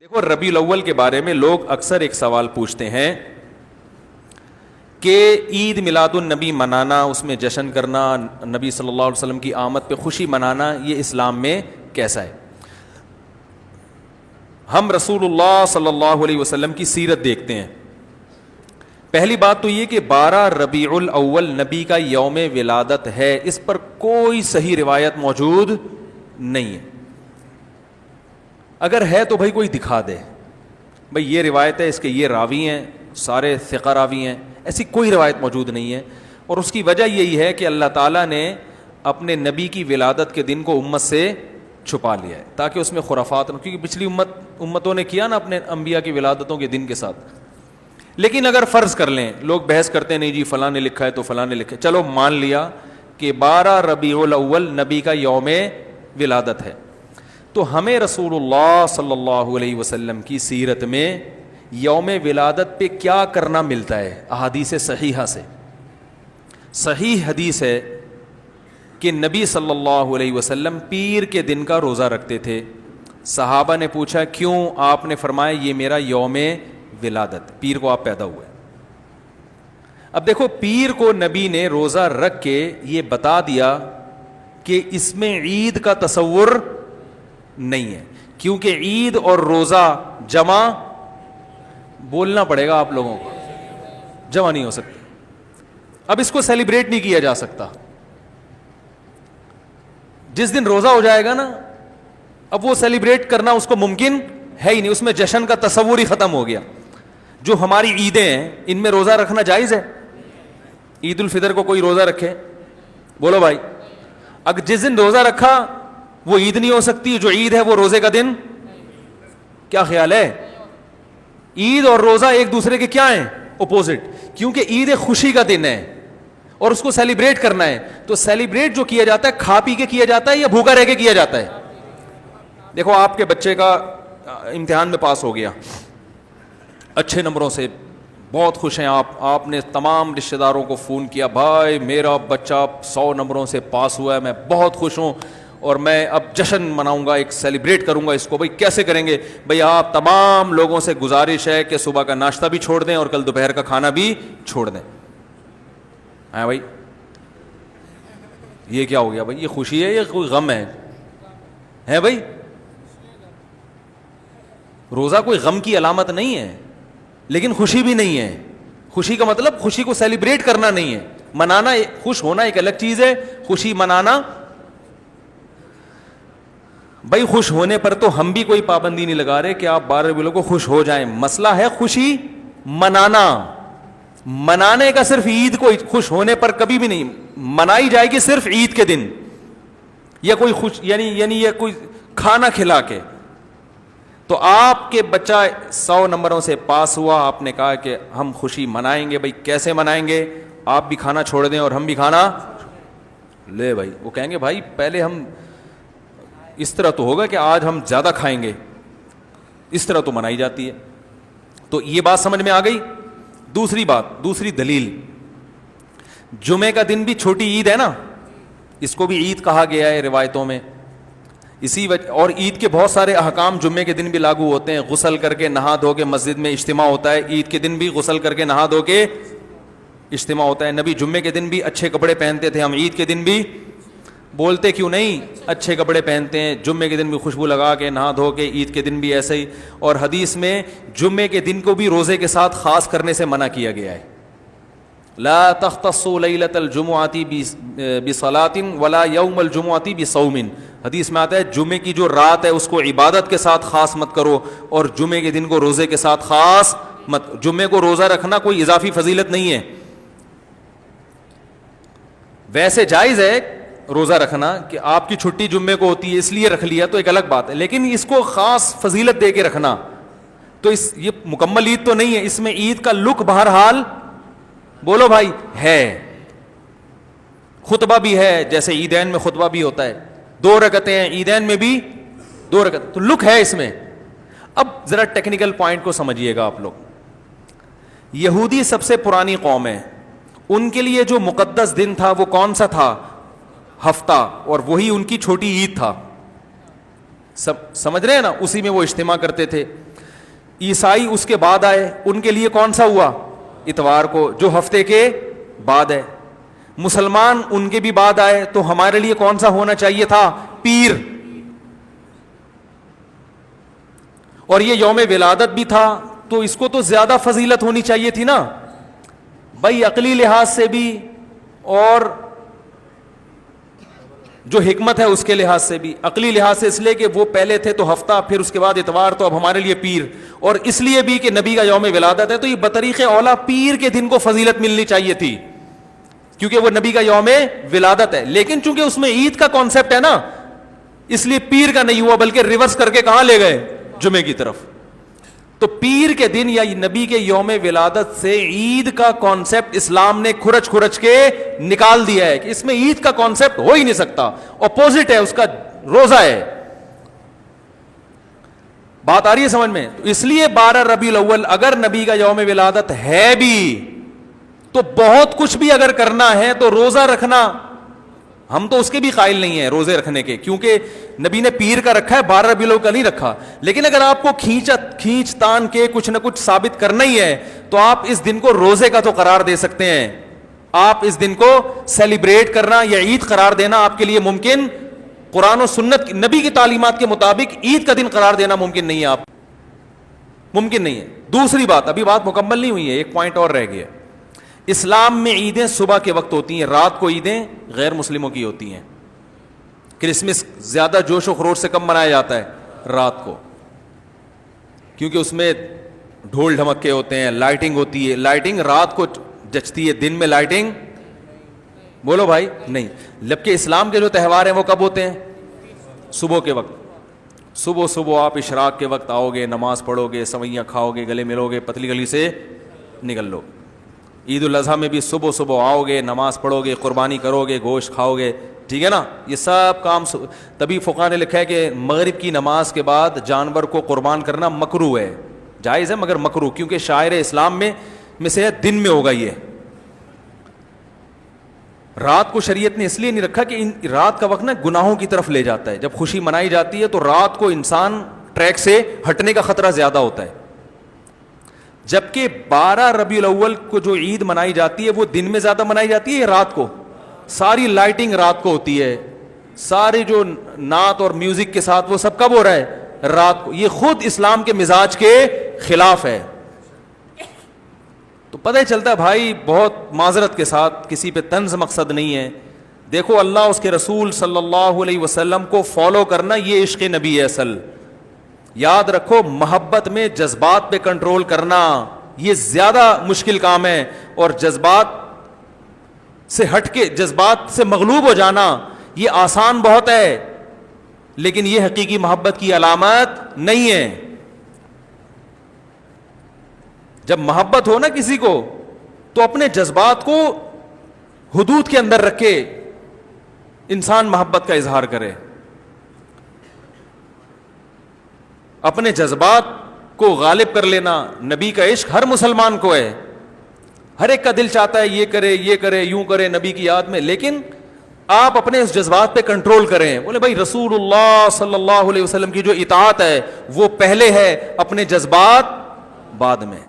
دیکھو ربیع الاول کے بارے میں لوگ اکثر ایک سوال پوچھتے ہیں کہ عید میلاد النبی منانا، اس میں جشن کرنا، نبی صلی اللہ علیہ وسلم کی آمد پہ خوشی منانا، یہ اسلام میں کیسا ہے؟ ہم رسول اللہ صلی اللہ علیہ وسلم کی سیرت دیکھتے ہیں. پہلی بات تو یہ کہ 12 ربیع الاول نبی کا یوم ولادت ہے، اس پر کوئی صحیح روایت موجود نہیں ہے. اگر ہے تو بھائی کوئی دکھا دے، بھائی یہ روایت ہے، اس کے یہ راوی ہیں، سارے ثقہ راوی ہیں. ایسی کوئی روایت موجود نہیں ہے، اور اس کی وجہ یہی ہے کہ اللہ تعالیٰ نے اپنے نبی کی ولادت کے دن کو امت سے چھپا لیا ہے تاکہ اس میں خرافات نہ، کیونکہ پچھلی امتوں نے کیا نا اپنے انبیاء کی ولادتوں کے دن کے ساتھ. لیکن اگر فرض کر لیں، لوگ بحث کرتے ہیں نہیں جی فلاں نے لکھا ہے تو فلاں نے لکھا ہے، چلو مان لیا کہ 12 ربیع الاول نبی کا یوم ولادت ہے، تو ہمیں رسول اللہ صلی اللہ علیہ وسلم کی سیرت میں یوم ولادت پہ کیا کرنا ملتا ہے؟ احادیث صحیحہ سے صحیح حدیث ہے کہ نبی صلی اللہ علیہ وسلم پیر کے دن کا روزہ رکھتے تھے. صحابہ نے پوچھا کیوں؟ آپ نے فرمایا یہ میرا یوم ولادت، پیر کو آپ پیدا ہوئے. اب دیکھو پیر کو نبی نے روزہ رکھ کے یہ بتا دیا کہ اس میں عید کا تصور نہیں ہے، کیونکہ عید اور روزہ جمع بولنا پڑے گا آپ لوگوں کو، جمع نہیں ہو سکتی. اب اس کو سیلیبریٹ نہیں کیا جا سکتا. جس دن روزہ ہو جائے گا نا، اب وہ سیلیبریٹ کرنا اس کو ممکن ہے ہی نہیں، اس میں جشن کا تصور ہی ختم ہو گیا. جو ہماری عیدیں ہیں ان میں روزہ رکھنا جائز ہے؟ عید الفطر کو کوئی روزہ رکھے؟ بولو بھائی. اگر جس دن روزہ رکھا وہ عید نہیں ہو سکتی، جو عید ہے وہ روزے کا دن. کیا خیال ہے؟ عید اور روزہ ایک دوسرے کے کیا ہیں؟ اپوزٹ. کیونکہ عید ایک خوشی کا دن ہے اور اس کو سیلیبریٹ کرنا ہے، تو سیلیبریٹ جو کیا جاتا ہے کھا پی کے کیا جاتا ہے یا بھوکا رہ کے کیا جاتا ہے؟ دیکھو آپ کے بچے کا امتحان میں پاس ہو گیا اچھے نمبروں سے، بہت خوش ہیں آپ نے تمام رشتہ داروں کو فون کیا، بھائی میرا بچہ 100 نمبروں سے پاس ہوا ہے، میں بہت خوش ہوں اور میں اب جشن مناؤں گا، ایک سیلیبریٹ کروں گا اس کو. بھائی کیسے کریں گے؟ بھائی آپ تمام لوگوں سے گزارش ہے کہ صبح کا ناشتہ بھی چھوڑ دیں اور کل دوپہر کا کھانا بھی چھوڑ دیں. ہاں بھائی یہ کیا ہو گیا بھائی؟ یہ خوشی ہے یا کوئی غم ہے بھائی؟ روزہ کوئی غم کی علامت نہیں ہے لیکن خوشی بھی نہیں ہے. خوشی کا مطلب خوشی کو سیلیبریٹ کرنا نہیں ہے، منانا. خوش ہونا ایک الگ چیز ہے، خوشی منانا. بھائی خوش ہونے پر تو ہم بھی کوئی پابندی نہیں لگا رہے کہ آپ 12 ربیع کو خوش ہو جائیں. مسئلہ ہے خوشی منانا. منانے کا صرف عید کو خوش ہونے پر کبھی بھی نہیں منائی جائے گی، صرف عید کے دن یا کوئی خوش یعنی یہ کوئی کھانا کھلا کے. تو آپ کے بچہ 100 نمبروں سے پاس ہوا، آپ نے کہا کہ ہم خوشی منائیں گے. بھائی کیسے منائیں گے؟ آپ بھی کھانا چھوڑ دیں اور ہم بھی کھانا لے. بھائی وہ کہیں گے بھائی پہلے ہم اس طرح تو ہوگا کہ آج ہم زیادہ کھائیں گے، اس طرح تو منائی جاتی ہے. تو یہ بات سمجھ میں آ گئی. دوسری بات، دوسری دلیل، جمعے کا دن بھی چھوٹی عید ہے نا، اس کو بھی عید کہا گیا ہے روایتوں میں. اسی وجہ اور عید کے بہت سارے احکام جمعے کے دن بھی لاگو ہوتے ہیں. غسل کر کے نہا دھو کے مسجد میں اجتماع ہوتا ہے، عید کے دن بھی غسل کر کے نہا دھو کے اجتماع ہوتا ہے. نبی جمعے کے دن بھی اچھے کپڑے پہنتے تھے، ہم عید کے دن بھی بولتے کیوں نہیں اچھے کپڑے پہنتے ہیں. جمعے کے دن بھی خوشبو لگا کے نہا دھو کے، عید کے دن بھی ایسے ہی. اور حدیث میں جمعے کے دن کو بھی روزے کے ساتھ خاص کرنے سے منع کیا گیا ہے. لا تختصوا لیلۃ الجمعۃ بصلاۃ ولا یوم الجمعۃ بصوم. حدیث میں آتا ہے جمعے کی جو رات ہے اس کو عبادت کے ساتھ خاص مت کرو اور جمعے کے دن کو روزے کے ساتھ خاص مت. جمعے کو روزہ رکھنا کوئی اضافی فضیلت نہیں ہے. ویسے جائز ہے روزہ رکھنا کہ آپ کی چھٹی جمعے کو ہوتی ہے اس لیے رکھ لیا تو ایک الگ بات ہے، لیکن اس کو خاص فضیلت دے کے رکھنا تو یہ مکمل عید تو نہیں ہے. اس میں عید کا لک بہرحال بولو بھائی ہے، خطبہ بھی ہے، جیسے عیدین میں خطبہ بھی ہوتا ہے، 2 رکعتیں ہیں عیدین میں بھی 2 رکعتیں، تو لک ہے اس میں. اب ذرا ٹیکنیکل پوائنٹ کو سمجھیے گا آپ لوگ. یہودی سب سے پرانی قوم ہے، ان کے لیے جو مقدس دن تھا وہ کون سا تھا؟ ہفتہ، اور وہی ان کی چھوٹی عید تھا. سمجھ رہے ہیں نا؟ اسی میں وہ اجتماع کرتے تھے. عیسائی اس کے بعد آئے, ان کے لیے کون سا ہوا؟ اتوار کو, جو ہفتے کے بعد ہے. مسلمان ان کے بھی بعد آئے, تو ہمارے لیے کون سا ہونا چاہیے تھا؟ پیر. اور یہ یوم ولادت بھی تھا, تو اس کو تو زیادہ فضیلت ہونی چاہیے تھی نا بھائی, عقلی لحاظ سے بھی اور جو حکمت ہے اس کے لحاظ سے بھی. عقلی لحاظ سے اس لیے کہ وہ پہلے تھے تو ہفتہ, پھر اس کے بعد اتوار, تو اب ہمارے لیے پیر. اور اس لیے بھی کہ نبی کا یوم ولادت ہے, تو یہ بطریق اولا پیر کے دن کو فضیلت ملنی چاہیے تھی, کیونکہ وہ نبی کا یوم ولادت ہے. لیکن چونکہ اس میں عید کا کانسیپٹ ہے نا, اس لیے پیر کا نہیں ہوا, بلکہ ریورس کر کے کہاں لے گئے؟ جمعے کی طرف. تو پیر کے دن یا نبی کے یوم ولادت سے عید کا کانسیپٹ اسلام نے کھرچ کھرچ کے نکال دیا ہے کہ اس میں عید کا کانسیپٹ ہو ہی نہیں سکتا, اپوزٹ ہے اس کا, روزہ ہے. بات آ رہی ہے سمجھ میں؟ تو اس لیے 12 ربیع الاول اگر نبی کا یوم ولادت ہے بھی, تو بہت کچھ بھی اگر کرنا ہے تو روزہ رکھنا, ہم تو اس کے بھی قائل نہیں ہیں روزے رکھنے کے, کیونکہ نبی نے پیر کا رکھا ہے, 12 ربیع الاول کا نہیں رکھا. لیکن اگر آپ کو کھینچ تان کے کچھ نہ کچھ ثابت کرنا ہی ہے, تو آپ اس دن کو روزے کا تو قرار دے سکتے ہیں. آپ اس دن کو سیلیبریٹ کرنا یا عید قرار دینا آپ کے لیے ممکن, قرآن و سنت نبی کی تعلیمات کے مطابق عید کا دن قرار دینا ممکن نہیں ہے, آپ ممکن نہیں ہے. دوسری بات, ابھی بات مکمل نہیں ہوئی ہے, ایک پوائنٹ اور رہ گیا. اسلام میں عیدیں صبح کے وقت ہوتی ہیں, رات کو عیدیں غیر مسلموں کی ہوتی ہیں. کرسمس زیادہ جوش و خروش سے کم منایا جاتا ہے رات کو, کیونکہ اس میں ڈھول ڈھمکے ہوتے ہیں, لائٹنگ ہوتی ہے. لائٹنگ رات کو جچتی ہے, دن میں لائٹنگ بولو بھائی نہیں. جبکہ اسلام کے جو تہوار ہیں وہ کب ہوتے ہیں؟ صبح کے وقت. صبح آپ اشراق کے وقت آؤ گے, نماز پڑھو گے, سوئیاں کھاؤ گے, گلے ملو گے, پتلی گلی سے نکل لو. عید الاضحیٰ میں بھی صبح آؤ گے, نماز پڑھو گے, قربانی کرو گے, گوشت کھاؤ گے, ٹھیک ہے نا. یہ سب کام تبھی فقہاء نے لکھا ہے کہ مغرب کی نماز کے بعد جانور کو قربان کرنا مکروہ ہے, جائز ہے مگر مکروہ, کیونکہ شاعر اسلام میں سے دن میں ہوگا. یہ رات کو شریعت نے اس لیے نہیں رکھا کہ رات کا وقت نا گناہوں کی طرف لے جاتا ہے. جب خوشی منائی جاتی ہے تو رات کو انسان ٹریک سے ہٹنے کا خطرہ زیادہ ہوتا ہے. جبکہ 12 ربیع الاول کو جو عید منائی جاتی ہے وہ دن میں زیادہ منائی جاتی ہے رات کو. ساری لائٹنگ رات کو ہوتی ہے, سارے جو نعت اور میوزک کے ساتھ وہ سب کب ہو رہا ہے؟ رات کو. یہ خود اسلام کے مزاج کے خلاف ہے. تو پتہ ہی چلتا ہے بھائی, بہت معذرت کے ساتھ, کسی پہ طنز مقصد نہیں ہے. دیکھو اللہ اس کے رسول صلی اللہ علیہ وسلم کو فالو کرنا یہ عشق نبی ہے اصل. یاد رکھو, محبت میں جذبات پہ کنٹرول کرنا یہ زیادہ مشکل کام ہے, اور جذبات سے ہٹ کے, جذبات سے مغلوب ہو جانا یہ آسان بہت ہے, لیکن یہ حقیقی محبت کی علامت نہیں ہے. جب محبت ہو نا کسی کو, تو اپنے جذبات کو حدود کے اندر رکھ کے انسان محبت کا اظہار کرے. اپنے جذبات کو غالب کر لینا. نبی کا عشق ہر مسلمان کو ہے, ہر ایک کا دل چاہتا ہے یہ کرے یوں کرے نبی کی یاد میں, لیکن آپ اپنے اس جذبات پہ کنٹرول کریں. بولے بھائی رسول اللہ صلی اللہ علیہ وسلم کی جو اطاعت ہے وہ پہلے ہے, اپنے جذبات بعد میں.